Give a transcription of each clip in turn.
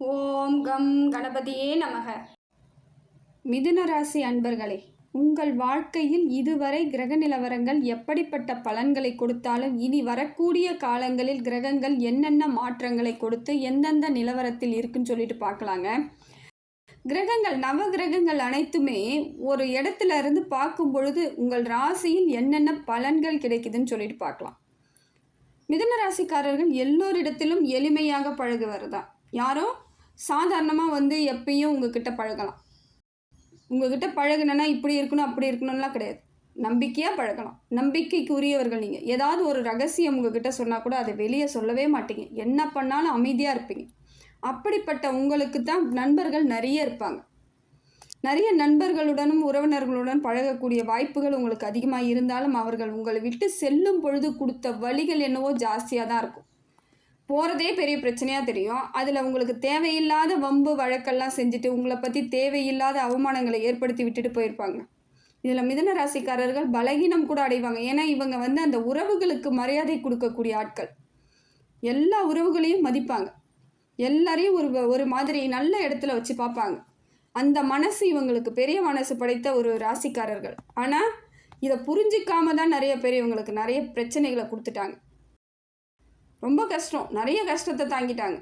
ஓம் come கணபதியே நமக. மிதுன ராசி அன்பர்களே, உங்கள் வாழ்க்கையில் இதுவரை கிரக நிலவரங்கள் எப்படிப்பட்ட பலன்களை கொடுத்தாலும் இனி வரக்கூடிய காலங்களில் கிரகங்கள் என்னென்ன மாற்றங்களை கொடுத்து எந்தெந்த நிலவரத்தில் இருக்குன்னு சொல்லிட்டு பார்க்கலாங்க. கிரகங்கள் நவ கிரகங்கள் அனைத்துமே ஒரு இடத்துல இருந்து பார்க்கும் பொழுது உங்கள் ராசியில் என்னென்ன பலன்கள் கிடைக்குதுன்னு சொல்லிட்டு பார்க்கலாம். மிதுன ராசிக்காரர்கள் எல்லோரிடத்திலும் எளிமையாக பழகுவது தான். யாரும் சாதாரணமாக எப்பயும் உங்ககிட்ட பழகலாம். உங்ககிட்ட பழகுனா இப்படி இருக்கணும் அப்படி இருக்கணும்லாம் கிடையாது. நம்பிக்கையாக பழகலாம். நம்பிக்கைக்கு உரியவர்கள் நீங்கள். ஏதாவது ஒரு ரகசியம் உங்ககிட்ட சொன்னால் கூட அதை வெளியே சொல்லவே மாட்டீங்க. என்ன பண்ணாலும் அமைதியாக இருப்பீங்க. அப்படிப்பட்ட உங்களுக்கு தான் நண்பர்கள் நிறைய இருப்பாங்க. நிறைய நண்பர்களுடனும் உறவினர்களுடன் பழகக்கூடிய வாய்ப்புகள் உங்களுக்கு அதிகமாக இருந்தாலும் அவர்கள் உங்களை விட்டு செல்லும் பொழுது கொடுத்த வழிகள் என்னவோ ஜாஸ்தியாக தான் இருக்கும். போகிறதே பெரிய பிரச்சனையாக தெரியும். அதில் உங்களுக்கு தேவையில்லாத வம்பு வழக்கெல்லாம் செஞ்சுட்டு உங்களை பற்றி தேவையில்லாத அவமானங்களை ஏற்படுத்தி விட்டுட்டு போயிருப்பாங்க. இதில் மிதுன ராசிக்காரர்கள் பலகீனம் கூட அடைவாங்க. ஏன்னா இவங்க அந்த உறவுகளுக்கு மரியாதை கொடுக்கக்கூடிய ஆட்கள். எல்லா உறவுகளையும் மதிப்பாங்க. எல்லாரையும் ஒரு மாதிரி நல்ல இடத்துல வச்சு பார்ப்பாங்க. அந்த மனசு இவங்களுக்கு பெரிய மனசு படைத்த ஒரு ராசிக்காரர்கள். ஆனால் இதை புரிஞ்சிக்காம தான் நிறைய பேர் இவங்களுக்கு நிறைய பிரச்சனைகளை கொடுத்துட்டாங்க. ரொம்ப கஷ்டம், நிறைய கஷ்டத்தை தாங்கிட்டாங்க.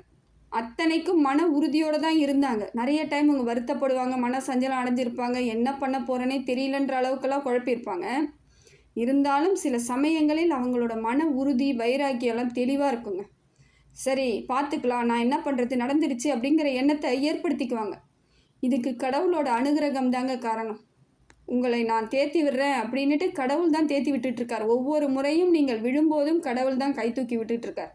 அத்தனைக்கும் மன உறுதியோடு தான் இருந்தாங்க. நிறைய டைம் அவங்க வருத்தப்படுவாங்க, மன சஞ்சலம் அடைஞ்சிருப்பாங்க, என்ன பண்ண போகிறேனே தெரியலன்ற அளவுக்கெல்லாம் குழப்பியிருப்பாங்க. இருந்தாலும் சில சமயங்களில் அவங்களோட மன உறுதி வைராக்கியெல்லாம் தெளிவாக இருக்குங்க. சரி பார்த்துக்கலாம், நான் என்ன பண்ணுறது, நடந்துடுச்சு அப்படிங்கிற எண்ணத்தை ஏற்படுத்திக்குவாங்க. இதுக்கு கடவுளோட அனுகிரகம் தாங்க காரணம். உங்களை நான் தேத்தி விடுறேன் அப்படின்ட்டு கடவுள் தான் தேத்தி விட்டுட்ருக்கார். ஒவ்வொரு முறையும் நீங்கள் விழும்போதும் கடவுள் தான் கை தூக்கி விட்டுட்ருக்கார்.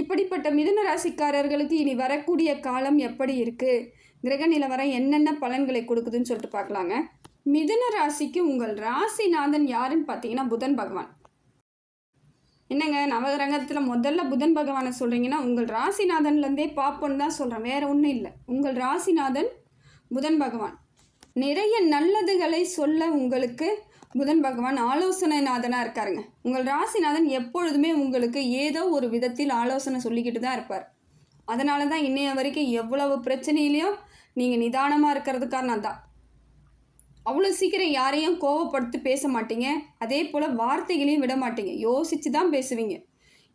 இப்படிப்பட்ட மிதுன ராசிக்காரர்களுக்கு இனி வரக்கூடிய காலம் எப்படி இருக்குது, கிரக நிலவரம் என்னென்ன பலன்களை கொடுக்குதுன்னு சொல்லிட்டு பார்க்கலாங்க. மிதுன ராசிக்கு உங்கள் ராசிநாதன் யாருன்னு பார்த்தீங்கன்னா புதன் பகவான். என்னங்க நவகிரகத்தில் முதல்ல புதன் பகவானை சொல்கிறீங்கன்னா உங்கள் ராசிநாதன்லேருந்தே பார்ப்போன்னு தான் சொல்கிறேன், வேறு ஒன்றும் இல்லை. உங்கள் ராசிநாதன் புதன் பகவான் நிறைய நல்லதுகளை சொல்ல உங்களுக்கு புதன் பகவான் ஆலோசனைநாதனாக இருக்காருங்க. உங்கள் ராசிநாதன் எப்பொழுதுமே உங்களுக்கு ஏதோ ஒரு விதத்தில் ஆலோசனை சொல்லிக்கிட்டு தான் இருப்பார். அதனால தான் இன்னைய வரைக்கும் எவ்வளவு பிரச்சனையிலையும் நீங்கள் நிதானமாக இருக்கிறது காரணம் தான். அவ்வளோ சீக்கிரம் யாரையும் கோவப்படுத்தி பேச மாட்டீங்க. அதே போல் வார்த்தைகளையும் விட மாட்டீங்க. யோசித்து தான் பேசுவீங்க.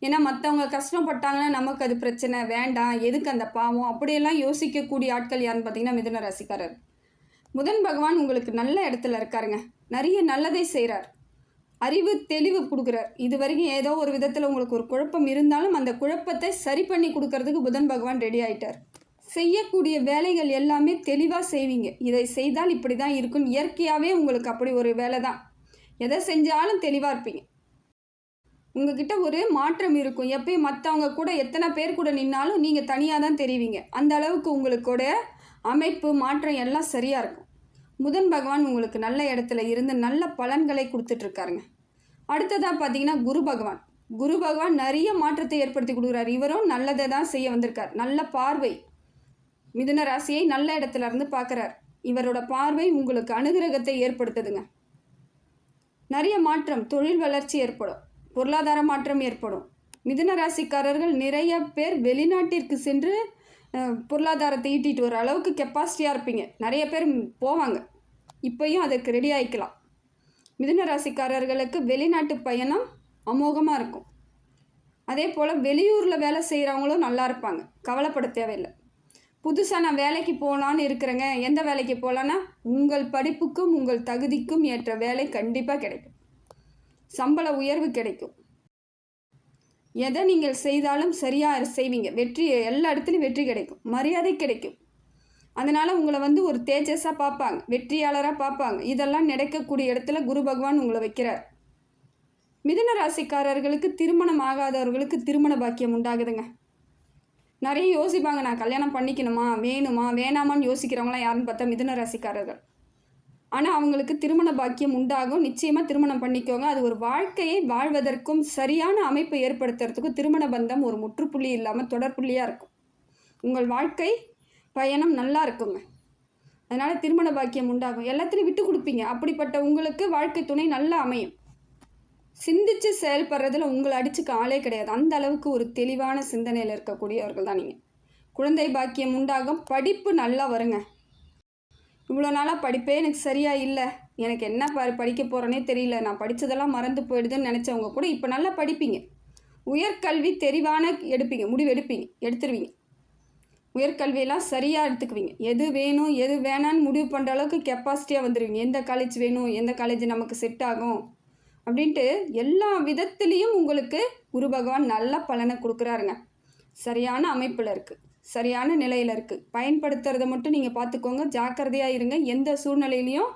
ஏன்னா மற்றவங்க கஷ்டப்பட்டாங்கன்னா நமக்கு அது பிரச்சனை வேண்டாம், எதுக்கு அந்த பாவம் அப்படியெல்லாம் யோசிக்கக்கூடிய ஆட்கள் யாருன்னு பார்த்தீங்கன்னா மிதுன ராசிக்காரர். புதன் பகவான் உங்களுக்கு நல்ல இடத்துல இருக்காருங்க. நிறைய நல்லதை செய்கிறார். அறிவு தெளிவு கொடுக்குறார். இது வரைக்கும் ஏதோ ஒரு விதத்தில் உங்களுக்கு ஒரு குழப்பம் இருந்தாலும் அந்த குழப்பத்தை சரி பண்ணி கொடுக்கறதுக்கு புதன் பகவான் ரெடி ஆகிட்டார். செய்யக்கூடிய வேலைகள் எல்லாமே தெளிவாக செய்வீங்க. இதை செய்தால் இப்படி தான் இருக்கும். இயற்கையாகவே உங்களுக்கு அப்படி ஒரு வேலை தான். எதை செஞ்சாலும் தெளிவாக இருப்பீங்க. உங்ககிட்ட ஒரு மாற்றம் இருக்கும். எப்பயும் மற்றவங்க கூட எத்தனை பேர் கூட நின்னாலும் நீங்கள் தனியாக தான் தெரிவிங்க. அந்த அளவுக்கு உங்களுக்கோட அமைப்பு மாற்றம் எல்லாம் சரியாக இருக்கும். புதன் பகவான் உங்களுக்கு நல்ல இடத்துல இருந்து நல்ல பலன்களை கொடுத்துட்ருக்காருங்க. அடுத்ததாக பார்த்தீங்கன்னா குரு பகவான். குரு பகவான் நிறைய மாற்றத்தை ஏற்படுத்தி கொடுக்குறாரு. இவரும் நல்லதை தான் செய்ய வந்திருக்கார். நல்ல பார்வை, மிதுன ராசியை நல்ல இடத்துல இருந்து பார்க்குறார். இவரோட பார்வை உங்களுக்கு அனுகிரகத்தை ஏற்படுத்துதுங்க. நிறைய மாற்றம், தொழில் வளர்ச்சி ஏற்படும், பொருளாதார மாற்றம் ஏற்படும். மிதுன ராசிக்காரர்கள் நிறைய பேர் வெளிநாட்டிற்கு சென்று பொருளாதாரத்தை ஈட்டிட்டு வர அளவுக்கு கெப்பாசிட்டியாக இருப்பீங்க. நிறைய பேர் போவாங்க. இப்போயும் அதுக்கு ரெடி ஆகிக்கலாம். மிதுன ராசிக்காரர்களுக்கு வெளிநாட்டு பயணம் அமோகமாக இருக்கும். அதே போல் வெளியூரில் வேலை செய்கிறவங்களும் நல்லா இருப்பாங்க. கவலைப்பட தேவையில்லை. புதுசாக நான் வேலைக்கு போகலான்னு இருக்கிறேங்க, எந்த வேலைக்கு போகலான்னா உங்கள் படிப்புக்கும் உங்கள் தகுதிக்கும் ஏற்ற வேலை கண்டிப்பாக கிடைக்கும். சம்பள உயர்வு கிடைக்கும். எதை நீங்கள் செய்தாலும் சரியாக செய்வீங்க. வெற்றி, எல்லா இடத்துலையும் வெற்றி கிடைக்கும், மரியாதை கிடைக்கும். அதனால் உங்களை ஒரு தேஜஸாக பார்ப்பாங்க, வெற்றியாளராக பார்ப்பாங்க. இதெல்லாம் நடக்கக்கூடிய இடத்துல குரு பகவான் உங்களை வைக்கிறார். மிதுன ராசிக்காரர்களுக்கு திருமணம் ஆகாதவர்களுக்கு திருமண பாக்கியம் உண்டாகுதுங்க. நிறைய யோசிப்பாங்க, நான் கல்யாணம் பண்ணிக்கணுமா வேணுமா வேணாமான்னு யோசிக்கிறவங்களாம் யாருன்னு பார்த்தா மிதுன ராசிக்காரர்கள். ஆனால் அவங்களுக்கு திருமண பாக்கியம் உண்டாகும். நிச்சயமாக திருமணம் பண்ணிக்கோங்க. அது ஒரு வாழ்க்கையை வாழ்வதற்கும் சரியான அமைப்பை ஏற்படுத்துறதுக்கும் திருமண பந்தம் ஒரு முற்றுப்புள்ளி இல்லாமல் தொடர்புள்ளியாக இருக்கும். உங்கள் வாழ்க்கை பயணம் நல்லா இருக்குங்க. அதனால் திருமண பாக்கியம் உண்டாகும். எல்லாத்துலேயும் விட்டு கொடுப்பீங்க. அப்படிப்பட்ட உங்களுக்கு வாழ்க்கை துணை நல்லா அமையும். சிந்தித்து செயல்படுறதுல உங்களை அடிச்சுக்க ஆளே கிடையாது. அந்த அளவுக்கு ஒரு தெளிவான சிந்தனையில் இருக்கக்கூடியவர்கள் தான் நீங்கள். குழந்தை பாக்கியம் உண்டாகும், படிப்பு நல்லா வருங்க. இவ்வளோ நாளாக படிப்பே எனக்கு சரியாக இல்லை, எனக்கு என்ன படிக்க போகிறேனே தெரியல, நான் படித்ததெல்லாம் மறந்து போயிடுதுன்னு நினச்சவங்க கூட இப்போ நல்லா படிப்பீங்க. உயர்கல்வி தெரிவான முடிவு எடுத்துருவீங்க. உயர்கல்வியெல்லாம் சரியாக எடுத்துக்குவீங்க. எது வேணும் எது வேணான்னு முடிவு பண்ணுற அளவுக்கு கெப்பாசிட்டியாக வந்துடுவீங்க. எந்த காலேஜ் வேணும், எந்த காலேஜ் நமக்கு செட் ஆகும் அப்படின்ட்டு எல்லா விதத்துலேயும் உங்களுக்கு குரு பகவான் நல்ல பலனை கொடுக்குறாருங்க. சரியான அமைப்பில் இருக்குது, சரியான நிலையில் இருக்குது. பயன்படுத்துறதை மட்டும் நீங்கள் பார்த்துக்கோங்க, ஜாக்கிரதையாக இருங்க. எந்த சூழ்நிலையிலையும்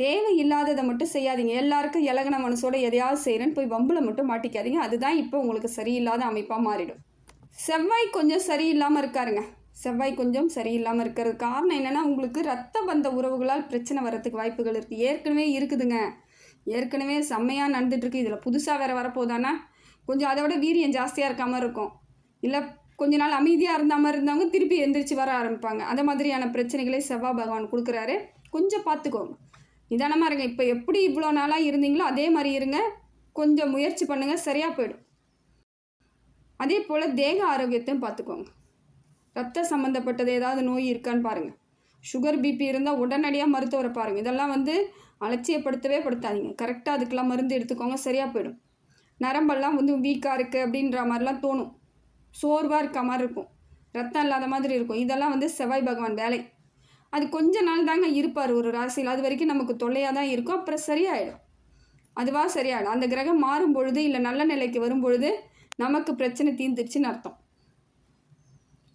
தேவையில்லாததை மட்டும் செய்யாதீங்க. எல்லாருக்கும் இலகன மனசோட எதையாவது செய்கிறேன்னு போய் வம்பில் மட்டும் மாட்டிக்காதீங்க. அதுதான் இப்போ உங்களுக்கு சரியில்லாத அமைப்பாக மாறிடும். செவ்வாய் கொஞ்சம் சரியில்லாமல் இருக்காருங்க. செவ்வாய் கொஞ்சம் சரியில்லாமல் இருக்கிறது காரணம் என்னென்னா, உங்களுக்கு ரத்த பந்த உறவுகளால் பிரச்சனை வர்றதுக்கு வாய்ப்புகள் இருக்குது. ஏற்கனவே இருக்குதுங்க, ஏற்கனவே செம்மையாக நடந்துகிட்ருக்கு. இதில் புதுசாக வேறு வரப்போதானா கொஞ்சம் அதோட வீரியம் ஜாஸ்தியாக இருக்க மாதிரி இருக்கும். இல்லை கொஞ்ச நாள் அமைதியாக இருந்த மாதிரி இருந்தவங்க திருப்பி எந்திரிச்சு வர ஆரம்பிப்பாங்க. அந்த மாதிரியான பிரச்சனைகளை செவ்வாய் பகவான் கொடுக்குறாரு. கொஞ்சம் பார்த்துக்கோங்க, நிதானமாக இருங்க. இப்போ எப்படி இவ்வளோ நாளாக இருந்தீங்களோ அதே மாதிரி இருங்க. கொஞ்சம் முயற்சி பண்ணுங்கள், சரியாக போயிடும். அதே போல் தேக ஆரோக்கியத்தையும் பார்த்துக்கோங்க. ரத்த சம்மந்தப்பட்டது ஏதாவது நோய் இருக்கான்னு பாருங்கள். சுகர் பிபி இருந்தால் உடனடியாக மருத்துவரை பாருங்கள். இதெல்லாம் அலட்சியப்படுத்தவே படுத்தாதீங்க. கரெக்டாக அதுக்கெல்லாம் மருந்து எடுத்துக்கோங்க, சரியாக போயிடும். நரம்பெல்லாம் வீக்காக இருக்குது அப்படின்ற மாதிரிலாம் தோணும், சோர்வாக இருக்க மாதிரி இருக்கும், ரத்தம் இல்லாத மாதிரி இருக்கும். இதெல்லாம் செவ்வாய் பகவான் வேலை. அது கொஞ்ச நாள் தாங்க இருப்பார் ஒரு ராசியில். அது வரைக்கும் நமக்கு தொல்லையாக தான் இருக்கும். அப்புறம் சரியாயிடும், அதுவாக சரியாயிடும். அந்த கிரகம் மாறும் பொழுது இல்லை நல்ல நிலைக்கு வரும்பொழுது நமக்கு பிரச்சனை தீர்ந்துருச்சுன்னு அர்த்தம்.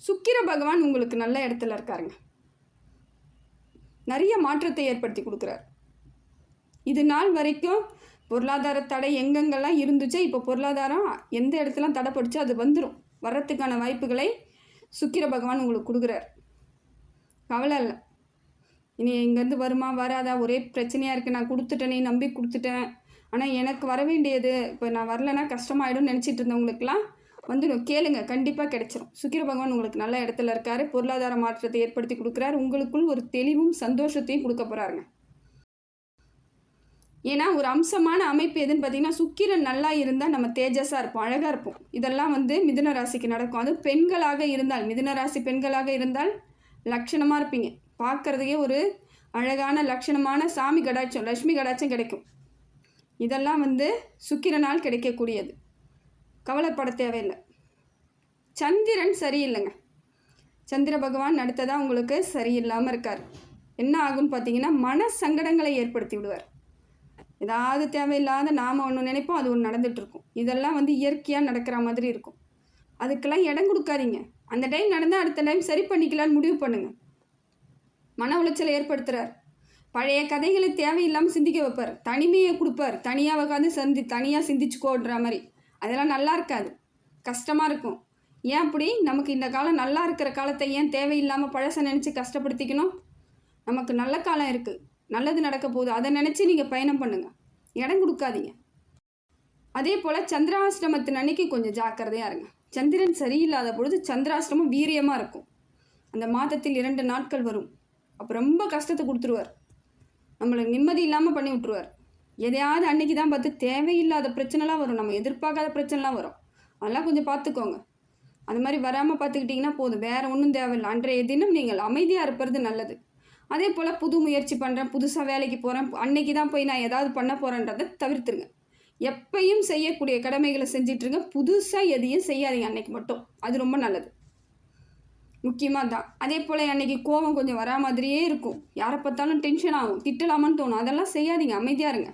சுக்கிர பகவான் உங்களுக்கு நல்ல இடத்துல இருக்காருங்க. நிறைய மாற்றத்தை ஏற்படுத்தி கொடுக்குறார். இது நாள் வரைக்கும் பொருளாதார தடை எங்கெங்கெல்லாம் இருந்துச்சோ இப்போ பொருளாதாரம் எந்த இடத்துலாம் தடைப்படுச்சோ அது வந்துடும். வர்றதுக்கான வாய்ப்புகளை சுக்கிர பகவான் உங்களுக்கு கொடுக்குறார். கவலை இல்லை, இனி எங்கேருந்து வருமா வராதா ஒரே பிரச்சனையாக இருக்குது, நான் கொடுத்துட்டேனே நம்பி கொடுத்துட்டேன், ஆனால் எனக்கு வர வேண்டியது இப்போ நான் வரலைன்னா கஷ்டமாயிடும்னு நினச்சிட்டு இருந்தவங்களுக்கெல்லாம் வந்துடும். கேளுங்க, கண்டிப்பாக கிடைச்சிரும். சுக்கிர பகவான் உங்களுக்கு நல்ல இடத்துல இருக்கார். பொருளாதார மாற்றத்தை ஏற்படுத்தி கொடுக்குறாரு. உங்களுக்குள் ஒரு தெளிவும் சந்தோஷத்தையும் கொடுக்க போகிறாருங்க. ஏன்னா ஒரு அம்சமான அமைப்பு எதுன்னு பார்த்தீங்கன்னா, சுக்கிரன் நல்லா இருந்தால் நம்ம தேஜஸாக இருப்போம், அழகாக இருப்போம். இதெல்லாம் மிதுன ராசிக்கு நடக்கும். அது பெண்களாக இருந்தால், மிதுன ராசி பெண்களாக இருந்தால் லட்சணமாக இருப்பீங்க. பார்க்குறதுக்கே ஒரு அழகான லட்சணமான சாமி கடாட்சம், லக்ஷ்மி கடாட்சம் கிடைக்கும். இதெல்லாம் சுக்கிரனால் கிடைக்கக்கூடியது. கவலைப்பட தேவையில்லை. சந்திரன் சரியில்லைங்க. சந்திர பகவான் அடுத்ததான் உங்களுக்கு சரியில்லாமல் இருக்கார். என்ன ஆகுன்னு பார்த்தீங்கன்னா, மன சங்கடங்களை ஏற்படுத்தி விடுவார். ஏதாவது தேவையில்லாத நாம் ஒன்று நினைப்போம், அது ஒன்று நடந்துகிட்ருக்கும். இதெல்லாம் இயற்கையாக நடக்கிற மாதிரி இருக்கும். அதுக்கெல்லாம் இடம் கொடுக்காதீங்க. அந்த டைம் நடந்தால் அடுத்த டைம் சரி பண்ணிக்கலான்னு முடிவு பண்ணுங்கள். மன உளைச்சலை ஏற்படுத்துகிறார். பழைய கதைகளை தேவையில்லாமல் சிந்திக்க வைப்பார். தனிமையை கொடுப்பார். தனியாக உட்காந்து தனியாக சிந்திச்சுக்கோன்ற மாதிரி. அதெல்லாம் நல்லா இருக்காது, கஷ்டமாக இருக்கும். ஏன் அப்படி? நமக்கு இந்த காலம் நல்லா இருக்கிற காலத்தை ஏன் தேவையில்லாமல் பழசை நினச்சி கஷ்டப்படுத்திக்கணும்? நமக்கு நல்ல காலம் இருக்குது, நல்லது நடக்க போகுது, அதை நினச்சி நீங்கள் பயணம் பண்ணுங்கள், இடம் கொடுக்காதீங்க. அதே போல் சந்திராஷ்டமத்தின் அன்னைக்கு கொஞ்சம் ஜாக்கிரதையாக இருங்க. சந்திரன் சரியில்லாத பொழுது சந்திராஷ்டமம் வீரியமாக இருக்கும். அந்த மாதத்தில் 2 நாட்கள் வரும். அப்போ ரொம்ப கஷ்டத்தை கொடுத்துருவார், நம்மளுக்கு நிம்மதி இல்லாமல் பண்ணி விட்ருவார். எதையாவது அன்றைக்கி தான் பார்த்து தேவையில்லாத பிரச்சனைலாம் வரும், நம்ம எதிர்பார்க்காத பிரச்சனைலாம் வரும். அதெல்லாம் கொஞ்சம் பார்த்துக்கோங்க. அந்த மாதிரி வராமல் பார்த்துக்கிட்டிங்கன்னா போதும், வேறு ஒன்றும் தேவையில்லை. அன்றைய தினம் நீங்கள் அமைதியாக இருப்பது நல்லது. அதே போல் புது முயற்சி பண்ணுறேன், புதுசாக வேலைக்கு போகிறேன், அன்னைக்கு தான் போய் நான் ஏதாவது பண்ண போகிறேன்றதை தவிர்த்துருங்க. எப்பையும் செய்யக்கூடிய கடமைகளை செஞ்சிட்ருங்க. புதுசாக எதையும் செய்யாதீங்க அன்னைக்கு மட்டும், அது ரொம்ப நல்லது, முக்கியமாக தான். அதே போல் அன்றைக்கி கோபம் கொஞ்சம் வரா மாதிரியே இருக்கும். யாரை பார்த்தாலும் டென்ஷன் ஆகும், திட்டலாமான்னு தோணும். அதெல்லாம் செய்யாதீங்க, அமைதியாக இருங்க.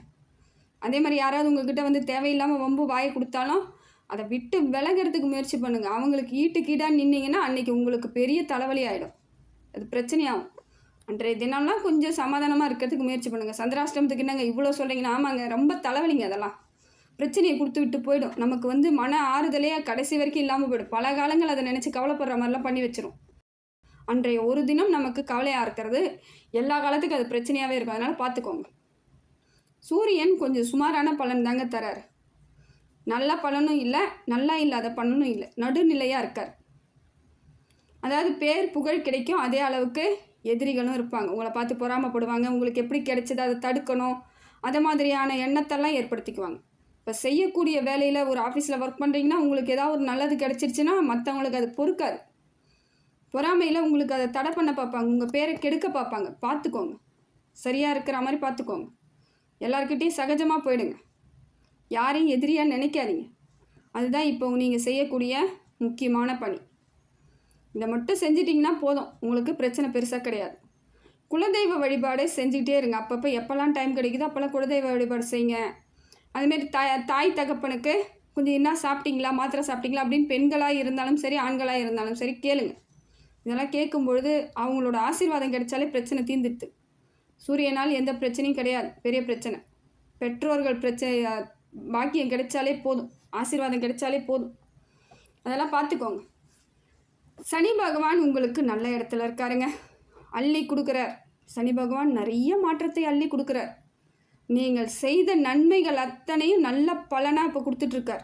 அதே மாதிரி யாராவது உங்கள்கிட்ட தேவையில்லாமல் வம்பு வாயை கொடுத்தாலும் அதை விட்டு விலகிறதுக்கு முயற்சி பண்ணுங்கள். அவங்களுக்கு ஈட்டுக்கீடாக நின்னீங்கன்னா அன்றைக்கி உங்களுக்கு பெரிய தலைவலி ஆகிடும், அது பிரச்சனையாகும். அன்றைய தினம்லாம் கொஞ்சம் சமாதானமாக இருக்கிறதுக்கு முயற்சி பண்ணுங்கள். சந்திராஷ்டமத்துக்கு என்னங்க இவ்வளோ சொல்கிறீங்கன்னா? ஆமாங்க, ரொம்ப தலைவலிங்க. அதெல்லாம் பிரச்சனையை கொடுத்து விட்டு போயிடும். நமக்கு மன ஆறுதலே கடைசி வரைக்கும் இல்லாமல் போயிடும். பல காலங்கள் அதை நினச்சி கவலைப்படுற மாதிரிலாம் பண்ணி வச்சிரும். அன்றைய ஒரு தினம் நமக்கு கவலையாக இருக்கிறது எல்லா காலத்துக்கும் அது பிரச்சனையாகவே இருக்கும். அதனால் பார்த்துக்கோங்க. சூரியன் கொஞ்சம் சுமாரான பலன் தாங்க தரார். நல்ல பலனும் இல்லை, நல்லா இல்லாத பலனும் இல்லை, நடுநிலையாக இருக்கார். அதாவது பேர் புகழ் கிடைக்கும், அதே அளவுக்கு எதிரிகளும் இருப்பாங்க. உங்களை பார்த்து பொறாமப்படுவாங்க. உங்களுக்கு எப்படி கிடைச்சது அதை தடுக்கணும், அதை மாதிரியான எண்ணத்தெல்லாம் ஏற்படுத்திக்குவாங்க. இப்போ செய்யக்கூடிய வேலையில் ஒரு ஆஃபீஸில் ஒர்க் பண்ணுறீங்கன்னா உங்களுக்கு ஏதாவது ஒரு நல்லது கிடச்சிருச்சுன்னா மற்றவங்களுக்கு அது பொறுக்காது. பொறாமையில் உங்களுக்கு அதை தடை பண்ண பார்ப்பாங்க, உங்கள் பேரை கெடுக்க பார்ப்பாங்க. பார்த்துக்கோங்க, சரியாக இருக்கிற மாதிரி பார்த்துக்கோங்க. எல்லாருக்கிட்டையும் சகஜமாக போயிடுங்க, யாரையும் எதிரியாக நினைக்காதீங்க. அதுதான் இப்போ நீங்கள் செய்யக்கூடிய முக்கியமான பணி. இதை மட்டும் செஞ்சிட்டிங்கன்னா போதும், உங்களுக்கு பிரச்சனை பெருசாக கிடையாது. குலதெய்வ வழிபாடை செஞ்சுக்கிட்டே இருங்க. அப்பப்போ எப்போல்லாம் டைம் கிடைக்குதோ அப்போல்லாம் குலதெய்வ வழிபாடு செய்யுங்க. அதுமாரி தாய் தகப்பனுக்கு கொஞ்சம் என்ன சாப்பிட்டீங்களா, மாத்திரை சாப்பிட்டீங்களா அப்படின்னு பெண்களாக இருந்தாலும் சரி ஆண்களாக இருந்தாலும் சரி கேளுங்க. இதெல்லாம் கேட்கும்பொழுது அவங்களோட ஆசீர்வாதம் கிடைச்சாலே பிரச்சனை தீர்ந்துடுது. சூரியனால் எந்த பிரச்சனையும் கிடையாது, பெரிய பிரச்சனை. பெற்றோர்கள் பாக்கியம் கிடைச்சாலே போதும், ஆசீர்வாதம் கிடைச்சாலே போதும். அதெல்லாம் பார்த்துக்கோங்க. சனி பகவான் உங்களுக்கு நல்ல இடத்துல இருக்காருங்க, அள்ளி கொடுக்குறார். சனி பகவான் நிறைய மாற்றத்தை அள்ளி கொடுக்குறார். நீங்கள் செய்த நன்மைகள் அத்தனையும் நல்ல பலனாக இப்போ கொடுத்துட்ருக்கார்.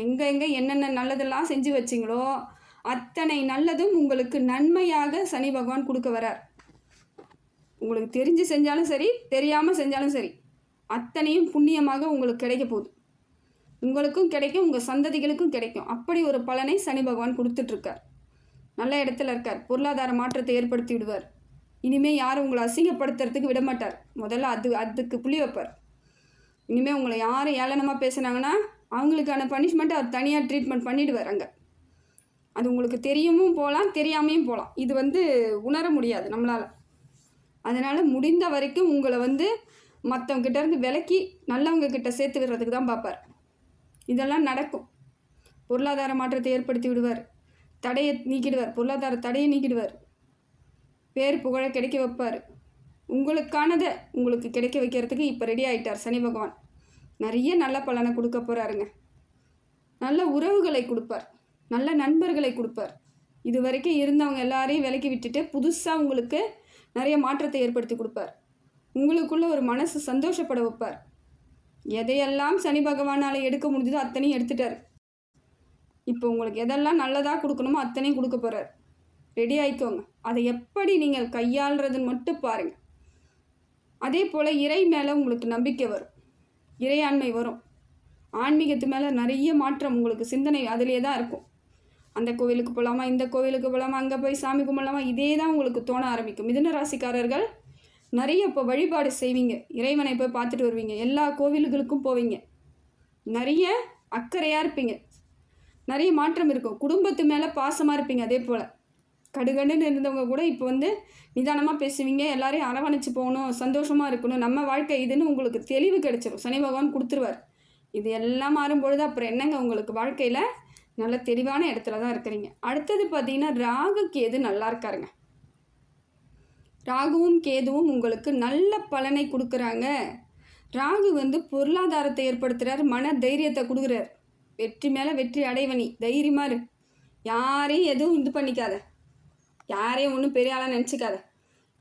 எங்கே என்னென்ன நல்லதெல்லாம் செஞ்சு வச்சிங்களோ அத்தனை நல்லதும் உங்களுக்கு நன்மையாக சனி பகவான் கொடுக்க வரார். உங்களுக்கு தெரிஞ்சு செஞ்சாலும் சரி, தெரியாமல் செஞ்சாலும் சரி, அத்தனையும் புண்ணியமாக உங்களுக்கு கிடைக்க போகுது. உங்களுக்கும் கிடைக்கும், உங்கள் சந்ததிகளுக்கும் கிடைக்கும். அப்படி ஒரு பலனை சனி பகவான் கொடுத்துட்ருக்கார். நல்ல இடத்துல இருக்கார். பொருளாதார மாற்றத்தை ஏற்படுத்தி விடுவார். இனிமேல் யாரும் உங்களை அசிங்கப்படுத்துறதுக்கு விட மாட்டார். முதல்ல அதுக்கு புள்ளி வைப்பார். இனிமேல் உங்களை யாரும் ஏளனமாக பேசுனாங்கன்னா அவங்களுக்கான பனிஷ்மெண்ட்டை அவர் தனியாக ட்ரீட்மெண்ட் பண்ணிவிடுவார். அங்கே அது உங்களுக்கு தெரியுமும் போகலாம், தெரியாமையும் போகலாம். இது உணர முடியாது நம்மளால். அதனால் முடிந்த வரைக்கும் உங்களை மற்றவங்கிட்டேருந்து விலக்கி நல்லவங்கக்கிட்ட சேர்த்து விடுறதுக்கு தான் பார்ப்பார். இதெல்லாம் நடக்கும். பொருளாதார மாற்றத்தை ஏற்படுத்தி விடுவார். தடையை நீக்கிடுவார், பொருளாதார தடையை நீக்கிடுவார். பேர் புகழை கிடைக்க வைப்பார். உங்களுக்கானதை உங்களுக்கு கிடைக்க வைக்கிறதுக்கு இப்போ ரெடி ஆகிட்டார் சனி பகவான். நிறைய நல்ல பலனை கொடுக்க போகிறாருங்க. நல்ல உறவுகளை கொடுப்பார், நல்ல நண்பர்களை கொடுப்பார். இது வரைக்கும் இருந்தவங்க எல்லாரையும் விலக்கி விட்டுட்டு புதுசாக உங்களுக்கு நிறைய மாற்றத்தை ஏற்படுத்தி கொடுப்பார். உங்களுக்குள்ள ஒரு மனசு சந்தோஷப்பட வைப்பார். எதையெல்லாம் சனி பகவானால் எடுக்க முடிஞ்சதோ அத்தனையும் எடுத்துட்டார். இப்போ உங்களுக்கு எதெல்லாம் நல்லதாக கொடுக்கணுமோ அத்தனையும் கொடுக்க போகிறார். ரெடி ஆகிக்கோங்க. அதை எப்படி நீங்கள் கையாளுறதுன்னு மட்டும் பாருங்கள். அதே போல் இறை மேலே உங்களுக்கு நம்பிக்கை வரும், இறையாண்மை வரும். ஆன்மீகத்து மேலே நிறைய மாற்றம் உங்களுக்கு சிந்தனை அதிலே தான் இருக்கும். அந்த கோவிலுக்கு போகலாமா, இந்த கோவிலுக்கு போகலாமா, அங்கே போய் சாமி கும்பிடலாமா, இதே தான் உங்களுக்கு தோண ஆரம்பிக்கும். மிதுன ராசிக்காரர்கள் நிறைய இப்போ வழிபாடு செய்வீங்க, இறைவனை போய் பார்த்துட்டு வருவீங்க, எல்லா கோவில்களுக்கும் போவீங்க, நிறைய அக்கறையாக இருப்பீங்க, நிறைய மாற்றம் இருக்கும். குடும்பத்து மேலே பாசமாக இருப்பீங்க. அதே போல் கடுகடுன்னு இருந்தவங்க கூட இப்போ நிதானமாக பேசுவீங்க. எல்லாரையும் அரவணைச்சு போகணும், சந்தோஷமாக இருக்கணும், நம்ம வாழ்க்கை இதுன்னு உங்களுக்கு தெளிவு கிடைச்சிடும். சனி பகவான் கொடுத்துருவார். இது எல்லாம் மாறும்பொழுது அப்புறம் என்னங்க, உங்களுக்கு வாழ்க்கையில் நல்ல தெளிவான இடத்துல தான் இருக்கிறீங்க. அடுத்தது பார்த்தீங்கன்னா ராகு கேது நல்லா இருக்காருங்க. ராகுவும் கேதுவும் உங்களுக்கு நல்ல பலனை கொடுக்குறாங்க. ராகு பொருளாதாரத்தை ஏற்படுத்துகிறார், மன தைரியத்தை கொடுக்குறார். வெற்றி மேலே வெற்றி அடைவனி, தைரியமாக இரு. யாரையும் எதுவும் இது பண்ணிக்காத, யாரையும் ஒன்றும் பெரிய ஆளாக நினச்சிக்காத,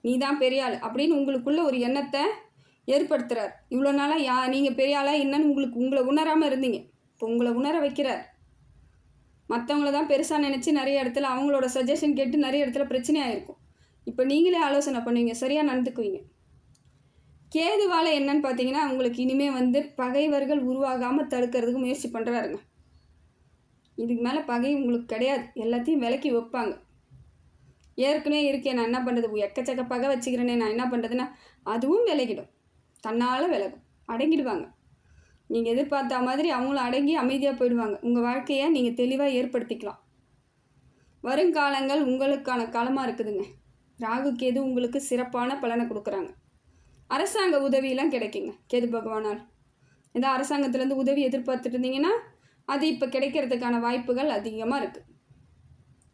நீ தான் பெரிய ஆள் அப்படின்னு உங்களுக்குள்ள ஒரு எண்ணத்தை ஏற்படுத்துகிறார். இவ்வளோ நாளாக நீங்கள் பெரிய ஆளாக என்னன்னு உங்களை உணராமல் இருந்தீங்க. இப்போ உங்களை உணர வைக்கிறார். மற்றவங்கள தான் பெருசாக நினச்சி நிறைய இடத்துல அவங்களோட சஜஷன் கேட்டு நிறைய இடத்துல பிரச்சனையாக இருக்கும். இப்போ நீங்களே ஆலோசனை பண்ணுவீங்க, சரியாக நடந்துக்குவீங்க. கேதுவால் என்னன்னு பார்த்தீங்கன்னா உங்களுக்கு இனிமேல் பகைவர்கள் உருவாகாமல் தடுக்கிறதுக்கு முயற்சி பண்ணுறாருங்க. இதுக்கு மேலே பகை உங்களுக்கு கிடையாது, எல்லாத்தையும் விலக்கி வைப்பாங்க. ஏற்கனவே இருக்கேன், நான் என்ன பண்ணுறது, எக்கச்சக்க பகை வச்சுக்கிறேனே, நான் என்ன பண்ணுறதுன்னா அதுவும் விலகிடும், தன்னால் விலகும், அடங்கிடுவாங்க. நீங்கள் எதிர்பார்த்த மாதிரி அவங்களும் அடங்கி அமைதியாக போயிடுவாங்க. உங்கள் வாழ்க்கையை நீங்கள் தெளிவாக ஏற்படுத்திக்கலாம். வருங்காலங்கள் உங்களுக்கான காலமாக இருக்குதுங்க. ராகு கேது உங்களுக்கு சிறப்பான பலனை கொடுக்குறாங்க. அரசாங்க உதவியெல்லாம் கிடைக்குங்க கேது பகவானால். ஏதோ அரசாங்கத்துலேருந்து உதவி எதிர்பார்த்துட்டு இருந்தீங்கன்னா அது இப்போ கிடைக்கிறதுக்கான வாய்ப்புகள் அதிகமாக இருக்குது.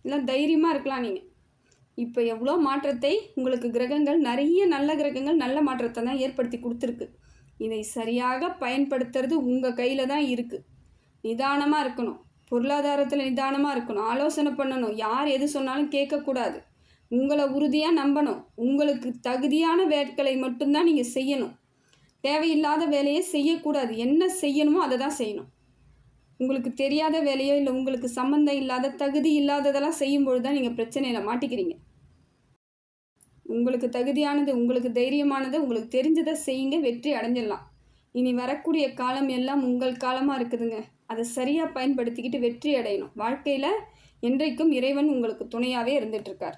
இல்லை தைரியமாக இருக்கலாம் நீங்கள். இப்போ எவ்வளோ மாற்றத்தை உங்களுக்கு கிரகங்கள், நிறைய நல்ல கிரகங்கள் நல்ல மாற்றத்தை தான் ஏற்படுத்தி கொடுத்துருக்கு. இதை சரியாக பயன்படுத்துறது உங்கள் கையில் தான் இருக்குது. நிதானமாக இருக்கணும், பொருளாதாரத்தில் நிதானமாக இருக்கணும், ஆலோசனை பண்ணணும், யார் எது சொன்னாலும் கேட்கக்கூடாது. உங்களை உறுதியாக நம்பணும். உங்களுக்கு தகுதியான வேட்களை மட்டும்தான் நீங்கள் செய்யணும். தேவையில்லாத வேலையை செய்யக்கூடாது. என்ன செய்யணுமோ அதை தான் செய்யணும். உங்களுக்கு தெரியாத வேலையோ இல்லை உங்களுக்கு சம்மந்தம் இல்லாத தகுதி இல்லாததெல்லாம் செய்யும்பொழுது தான் நீங்கள் பிரச்சனையில் மாட்டிக்கிறீங்க. உங்களுக்கு தகுதியானது, உங்களுக்கு தைரியமானது, உங்களுக்கு தெரிஞ்சதை செய்யுங்க, வெற்றி அடைஞ்சிடலாம். இனி வரக்கூடிய காலம் எல்லாம் உங்கள் காலமாக இருக்குதுங்க. அதை சரியாக பயன்படுத்திக்கிட்டு வெற்றி அடையணும். வாழ்க்கையில் என்றைக்கும் இறைவன் உங்களுக்கு துணையாகவே இருந்துகிட்ருக்கார்.